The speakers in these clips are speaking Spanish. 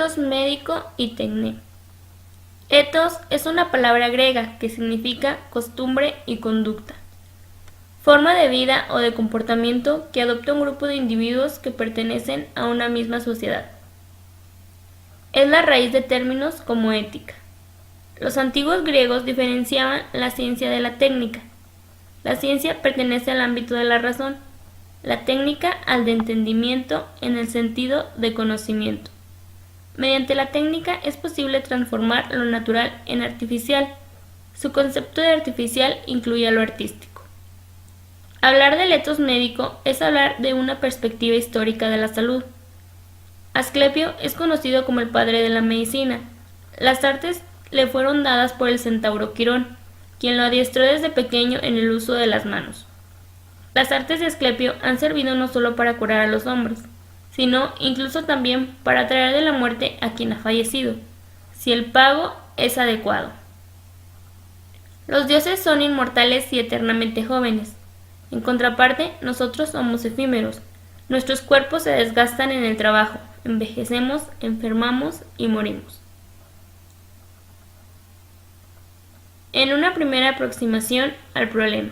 Ethos médico y tecné. Ethos es una palabra griega que significa costumbre y conducta. Forma de vida o de comportamiento que adopta un grupo de individuos que pertenecen a una misma sociedad. Es la raíz de términos como ética. Los antiguos griegos diferenciaban la ciencia de la técnica. La ciencia pertenece al ámbito de la razón, la técnica al de entendimiento en el sentido de conocimiento. Mediante la técnica es posible transformar lo natural en artificial. Su concepto de artificial incluye a lo artístico. Hablar del ethos médico es hablar de una perspectiva histórica de la salud. Asclepio es conocido como el padre de la medicina. Las artes le fueron dadas por el centauro Quirón, quien lo adiestró desde pequeño en el uso de las manos. Las artes de Asclepio han servido no solo para curar a los hombres, sino incluso también para traer de la muerte a quien ha fallecido, si el pago es adecuado. Los dioses son inmortales y eternamente jóvenes. En contraparte, nosotros somos efímeros. Nuestros cuerpos se desgastan en el trabajo, envejecemos, enfermamos y morimos. En una primera aproximación al problema.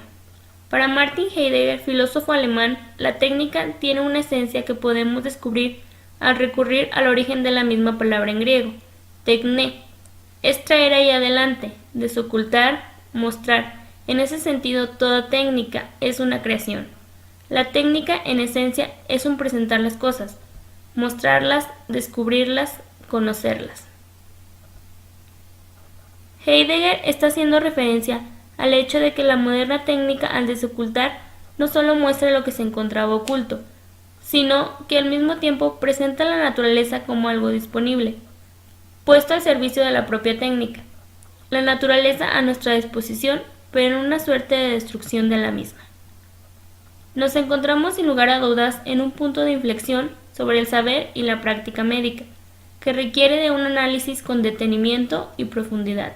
Para Martin Heidegger, filósofo alemán, la técnica tiene una esencia que podemos descubrir al recurrir al origen de la misma palabra en griego, tecné. Es traer ahí adelante, desocultar, mostrar. En ese sentido, toda técnica es una creación. La técnica, en esencia, es un presentar las cosas, mostrarlas, descubrirlas, conocerlas. Heidegger está haciendo referencia al hecho de que la moderna técnica al desocultar no solo muestra lo que se encontraba oculto, sino que al mismo tiempo presenta la naturaleza como algo disponible, puesto al servicio de la propia técnica, la naturaleza a nuestra disposición, pero en una suerte de destrucción de la misma. Nos encontramos sin lugar a dudas en un punto de inflexión sobre el saber y la práctica médica, que requiere de un análisis con detenimiento y profundidad.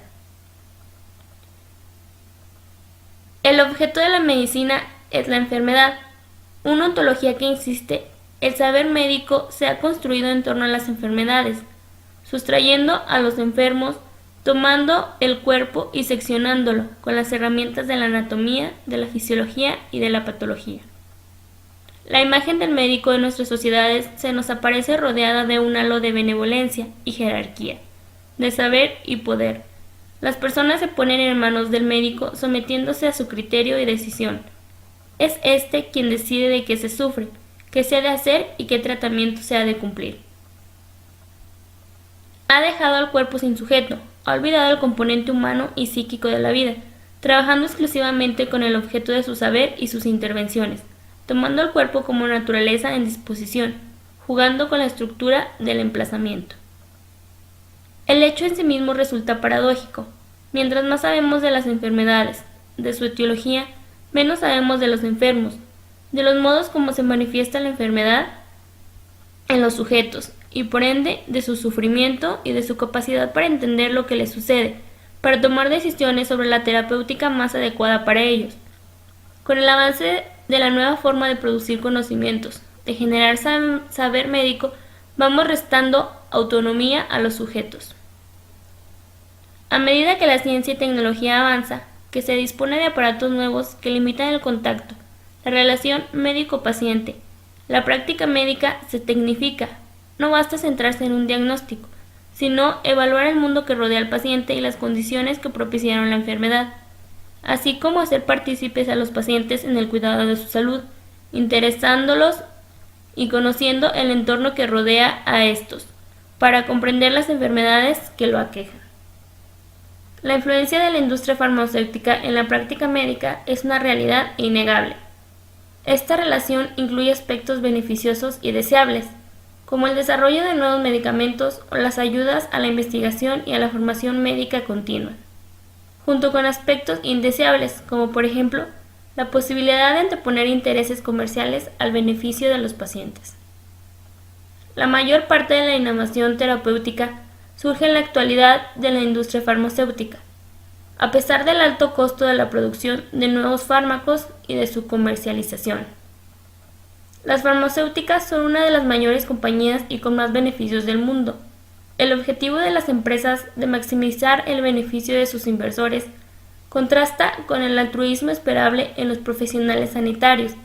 El objeto de la medicina es la enfermedad, una ontología que insiste, el saber médico se ha construido en torno a las enfermedades, sustrayendo a los enfermos, tomando el cuerpo y seccionándolo con las herramientas de la anatomía, de la fisiología y de la patología. La imagen del médico de nuestras sociedades se nos aparece rodeada de un halo de benevolencia y jerarquía, de saber y poder. Las personas se ponen en manos del médico sometiéndose a su criterio y decisión. Es éste quien decide de qué se sufre, qué se ha de hacer y qué tratamiento se ha de cumplir. Ha dejado al cuerpo sin sujeto, ha olvidado el componente humano y psíquico de la vida, trabajando exclusivamente con el objeto de su saber y sus intervenciones, tomando el cuerpo como naturaleza en disposición, jugando con la estructura del emplazamiento. El hecho en sí mismo resulta paradójico. Mientras más sabemos de las enfermedades, de su etiología, menos sabemos de los enfermos, de los modos como se manifiesta la enfermedad en los sujetos, y por ende de su sufrimiento y de su capacidad para entender lo que les sucede, para tomar decisiones sobre la terapéutica más adecuada para ellos. Con el avance de la nueva forma de producir conocimientos, de generar saber médico, vamos restando autonomía a los sujetos. A medida que la ciencia y tecnología avanza, que se dispone de aparatos nuevos que limitan el contacto, la relación médico-paciente, la práctica médica se tecnifica. No basta centrarse en un diagnóstico, sino evaluar el mundo que rodea al paciente y las condiciones que propiciaron la enfermedad, así como hacer partícipes a los pacientes en el cuidado de su salud, interesándolos y conociendo el entorno que rodea a estos, para comprender las enfermedades que lo aquejan. La influencia de la industria farmacéutica en la práctica médica es una realidad innegable. Esta relación incluye aspectos beneficiosos y deseables, como el desarrollo de nuevos medicamentos o las ayudas a la investigación y a la formación médica continua, junto con aspectos indeseables, como por ejemplo, la posibilidad de anteponer intereses comerciales al beneficio de los pacientes. La mayor parte de la innovación terapéutica surge en la actualidad de la industria farmacéutica, a pesar del alto costo de la producción de nuevos fármacos y de su comercialización. Las farmacéuticas son una de las mayores compañías y con más beneficios del mundo. El objetivo de las empresas de maximizar el beneficio de sus inversores contrasta con el altruismo esperable en los profesionales sanitarios,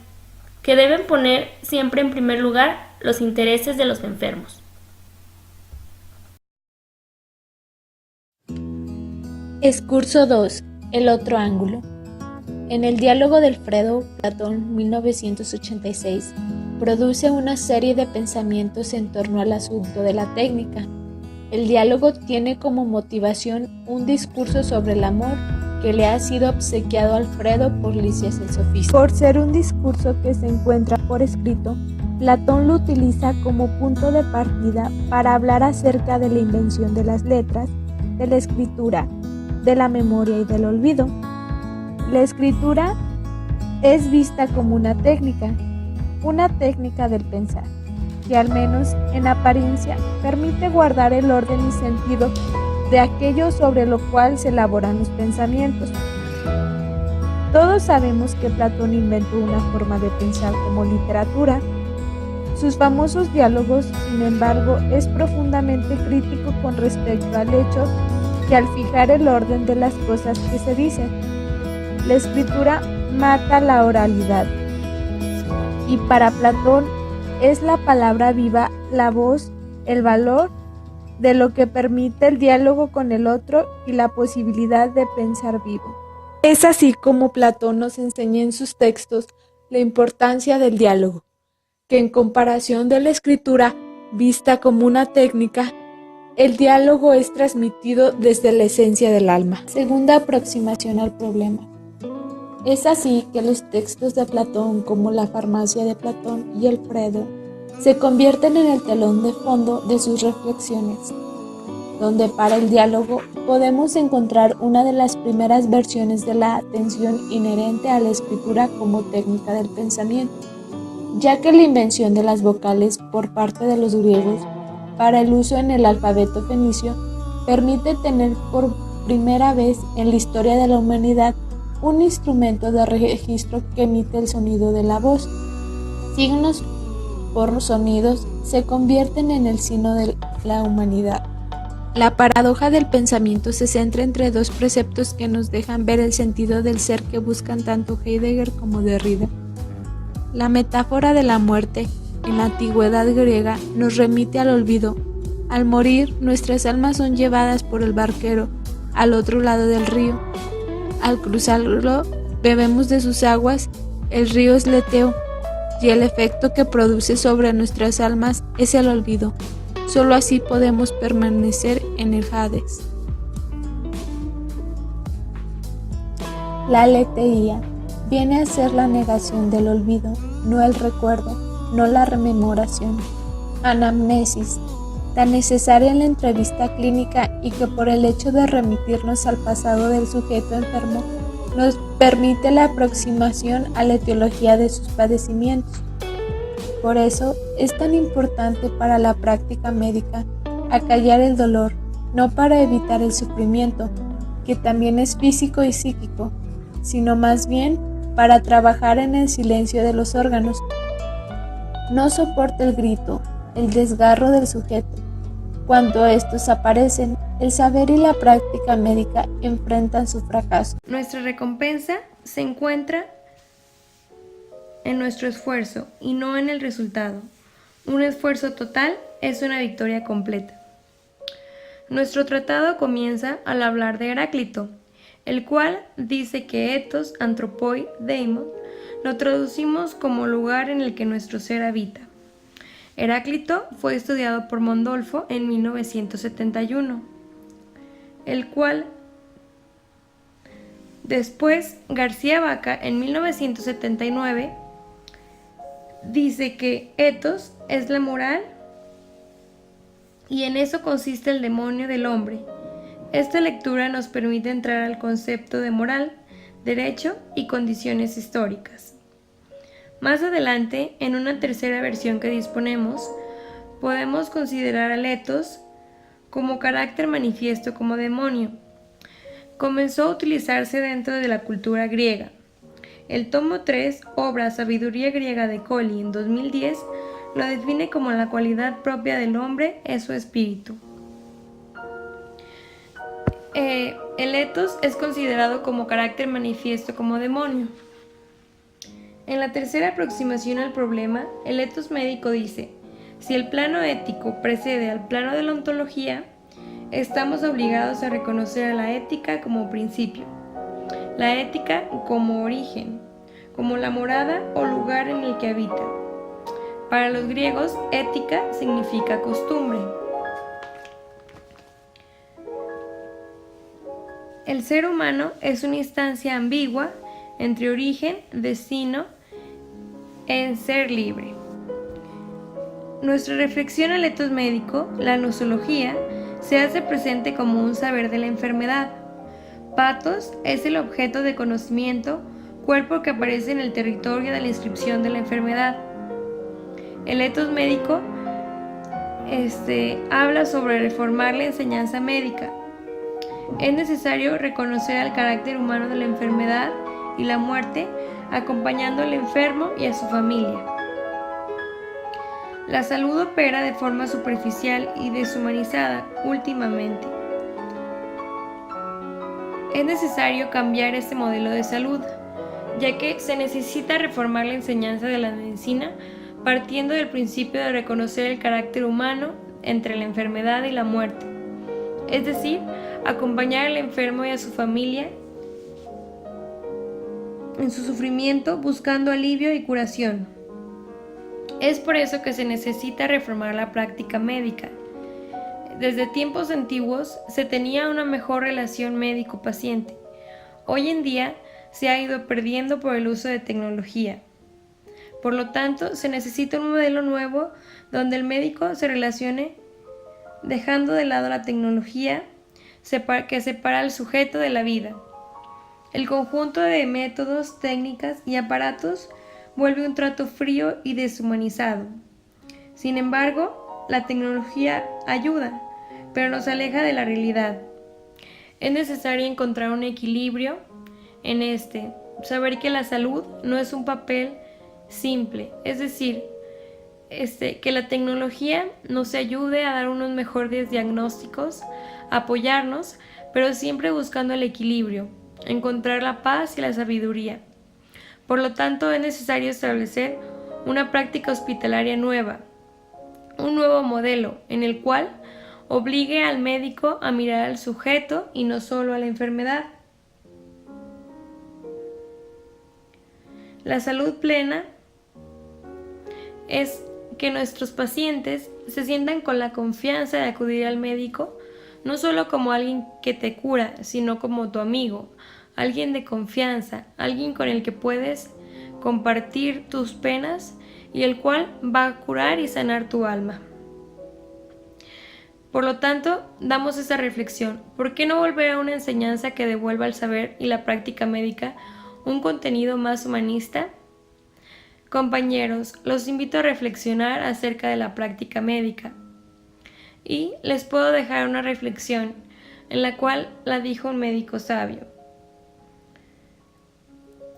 que deben poner siempre en primer lugar los intereses de los enfermos. Excurso 2. El otro ángulo. En el diálogo del Fredo, Platón, 1986, produce una serie de pensamientos en torno al asunto de la técnica. El diálogo tiene como motivación un discurso sobre el amor que le ha sido obsequiado a Alfredo por Lisias el sofista. Por ser un discurso que se encuentra por escrito, Platón lo utiliza como punto de partida para hablar acerca de la invención de las letras, de la escritura, de la memoria y del olvido. La escritura es vista como una técnica del pensar, que al menos en apariencia permite guardar el orden y sentido de aquello sobre lo cual se elaboran los pensamientos. Todos sabemos que Platón inventó una forma de pensar como literatura. Sus famosos diálogos, sin embargo, es profundamente crítico con respecto al hecho que al fijar el orden de las cosas que se dicen, la escritura mata la oralidad. Y para Platón es la palabra viva, la voz, el valor de lo que permite el diálogo con el otro y la posibilidad de pensar vivo. Es así como Platón nos enseña en sus textos la importancia del diálogo, que en comparación de la escritura vista como una técnica, el diálogo es transmitido desde la esencia del alma. Segunda aproximación al problema. Es así que los textos de Platón, como la Farmacia de Platón y el Fredo, se convierten en el telón de fondo de sus reflexiones, donde para el diálogo podemos encontrar una de las primeras versiones de la atención inherente a la escritura como técnica del pensamiento, ya que la invención de las vocales por parte de los griegos para el uso en el alfabeto fenicio permite tener por primera vez en la historia de la humanidad un instrumento de registro que emite el sonido de la voz. Signos por sonidos se convierten en el signo de la humanidad. La paradoja del pensamiento se centra entre dos preceptos que nos dejan ver el sentido del ser que buscan tanto Heidegger como Derrida. La metáfora de la muerte en la antigüedad griega nos remite al olvido. Al morir, nuestras almas son llevadas por el barquero al otro lado del río. Al cruzarlo, bebemos de sus aguas, el río es Leteo, y el efecto que produce sobre nuestras almas es el olvido. Solo así podemos permanecer en el Hades. La aletheia viene a ser la negación del olvido, no el recuerdo, no la rememoración. Anamnesis, tan necesaria en la entrevista clínica y que por el hecho de remitirnos al pasado del sujeto enfermo nos permite la aproximación a la etiología de sus padecimientos. Por eso es tan importante para la práctica médica acallar el dolor, no para evitar el sufrimiento, que también es físico y psíquico, sino más bien para trabajar en el silencio de los órganos. No soporta el grito, el desgarro del sujeto. Cuando estos aparecen, el saber y la práctica médica enfrentan su fracaso. Nuestra recompensa se encuentra en nuestro esfuerzo y no en el resultado. Un esfuerzo total es una victoria completa. Nuestro tratado comienza al hablar de Heráclito, el cual dice que ethos, anthropoi, daimon, lo traducimos como lugar en el que nuestro ser habita. Heráclito fue estudiado por Mondolfo en 1971, el cual después García Vaca en 1979 dice que ethos es la moral y en eso consiste el demonio del hombre. Esta lectura nos permite entrar al concepto de moral, derecho y condiciones históricas. Más adelante, en una tercera versión que disponemos, podemos considerar al ethos como carácter manifiesto como demonio. Comenzó a utilizarse dentro de la cultura griega. El tomo 3, obra Sabiduría griega de Colli en 2010, lo define como la cualidad propia del hombre es su espíritu. El ethos es considerado como carácter manifiesto como demonio. En la tercera aproximación al problema, el ethos médico dice: si el plano ético precede al plano de la ontología, estamos obligados a reconocer a la ética como principio, la ética como origen, como la morada o lugar en el que habita. Para los griegos, ética significa costumbre. El ser humano es una instancia ambigua entre origen, destino en ser libre. Nuestra reflexión al ethos médico, la nosología, se hace presente como un saber de la enfermedad. Pathos es el objeto de conocimiento, cuerpo que aparece en el territorio de la inscripción de la enfermedad. El ethos médico habla sobre reformar la enseñanza médica. Es necesario reconocer el carácter humano de la enfermedad y la muerte, acompañando al enfermo y a su familia. La salud opera de forma superficial y deshumanizada últimamente. Es necesario cambiar este modelo de salud, ya que se necesita reformar la enseñanza de la medicina partiendo del principio de reconocer el carácter humano entre la enfermedad y la muerte, es decir, acompañar al enfermo y a su familia en su sufrimiento buscando alivio y curación. Es por eso que se necesita reformar la práctica médica. Desde tiempos antiguos se tenía una mejor relación médico-paciente. Hoy en día se ha ido perdiendo por el uso de tecnología. Por lo tanto, se necesita un modelo nuevo donde el médico se relacione dejando de lado la tecnología que separa al sujeto de la vida. El conjunto de métodos, técnicas y aparatos vuelve un trato frío y deshumanizado. Sin embargo, la tecnología ayuda, pero nos aleja de la realidad. Es necesario encontrar un equilibrio en saber que la salud no es un papel simple, es decir, que la tecnología nos ayude a dar unos mejores diagnósticos, apoyarnos, pero siempre buscando el equilibrio, encontrar la paz y la sabiduría. Por lo tanto, es necesario establecer una práctica hospitalaria nueva, un nuevo modelo en el cual obligue al médico a mirar al sujeto y no solo a la enfermedad. La salud plena es que nuestros pacientes se sientan con la confianza de acudir al médico, no solo como alguien que te cura, sino como tu amigo, alguien de confianza, alguien con el que puedes compartir tus penas y el cual va a curar y sanar tu alma. Por lo tanto, damos esa reflexión. ¿Por qué no volver a una enseñanza que devuelva al saber y la práctica médica un contenido más humanista? Compañeros, los invito a reflexionar acerca de la práctica médica. Y les puedo dejar una reflexión en la cual la dijo un médico sabio.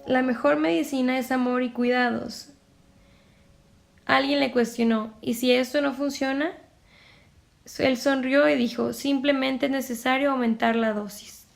La mejor medicina es amor y cuidados. Alguien le cuestionó, ¿y si esto no funciona? Él sonrió y dijo, simplemente es necesario aumentar la dosis.